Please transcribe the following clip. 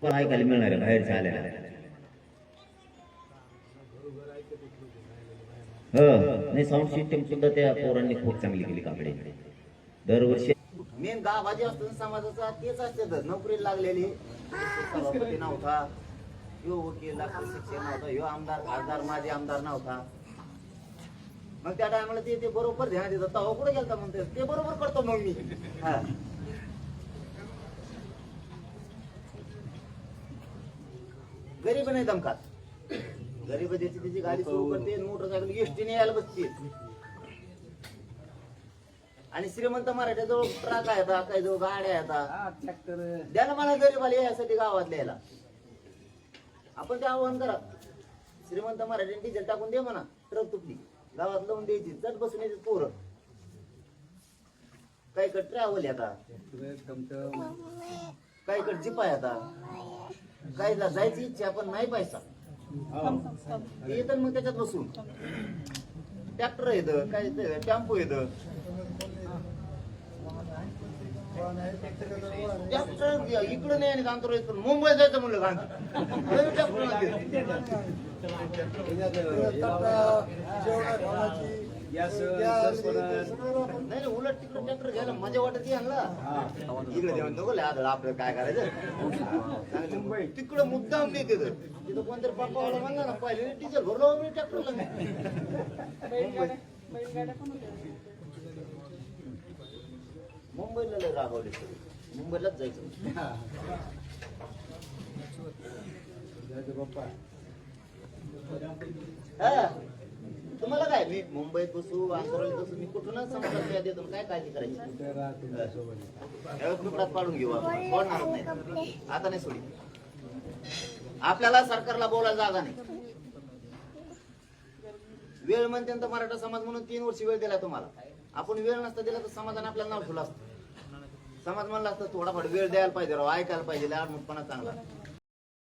पण ऐकायला मिळणार आहे बाहेरच्या आलेल्या. नाही साऊंड सिस्टम सुद्धा त्या पोरांनी खूप चांगली केली काकडे. दरवर्षी मेन गावाजी असतो समाजाचा तेच असते. नोकरी लागलेली सभापती नव्हता, ह्यो वकील डॉक्टर शिक्षक नव्हता, ह्यो आमदार खासदार माजी आमदार नव्हता. मग त्या टायमाला ते बरोबर ध्यान देतात. तवा कुठे गेलता म्हणते ते बरोबर करतो मग मी. गरीब नाही दमकात. गरीब ज्याची त्याची गाडी सुरू करते, मोटरसायकल एसटीने यायला बसते. आणि श्रीमंत मराठ्याजवळ ट्रक येतात, काही जवळ गाड्या येतात. द्या ना मला गरीबाला यासाठी गावातल्या यायला. आपण ते आव्हान करा. श्रीमंत मराठ्याने डिझेल टाकून दे म्हणा, ट्रक तुटली गावात लावून द्यायची, चट बसून यायची पोरं. काही कड ट्रॅव्हल येतात, काही कड जिपा येतात, काहीला जायची इच्छा पण नाही पैसा येतात. मग त्याच्यात बसून ट्रॅक्टर येतं, काय टेम्पो येतं. इकडं नाही आणि कांतोर येतो. मुंबईत जायचं म्हणलं नाही, उलट तिकडे ट्रॅक्टर घ्यायला मजा वाटत यांना. इकडे देऊन नको आपलं काय करायचं. तिकडं मुद्दाम देते तिथं कोणतरी पप्पावाला म्हणला ना पहिले डिझेल भरलो मी ट्रॅक्टरला. मुंबईला लय रागवले, मुंबईलाच जायचं. तुम्हाला काय मी मुंबईत बसू आंतराळीत बसू, मी कुठूनच समाजात देतो. काय काळजी करायची. कुपडात पाडून घेऊ आपण, सोडणार नाही आता. नाही सोडी. आपल्याला सरकारला बोलायला जागा नाही. वेळ म्हणते तर मराठा समाज म्हणून 3 वर्ष वेळ दिला तुम्हाला. आपण वेळ नसता दिला तर समाजाने आपल्याला नाव ठेवलं असतं. समाज म्हणला असतं थोडाफार वेळ द्यायला पाहिजे, राव ऐकायला पाहिजे, आडमुटपणा चांगला.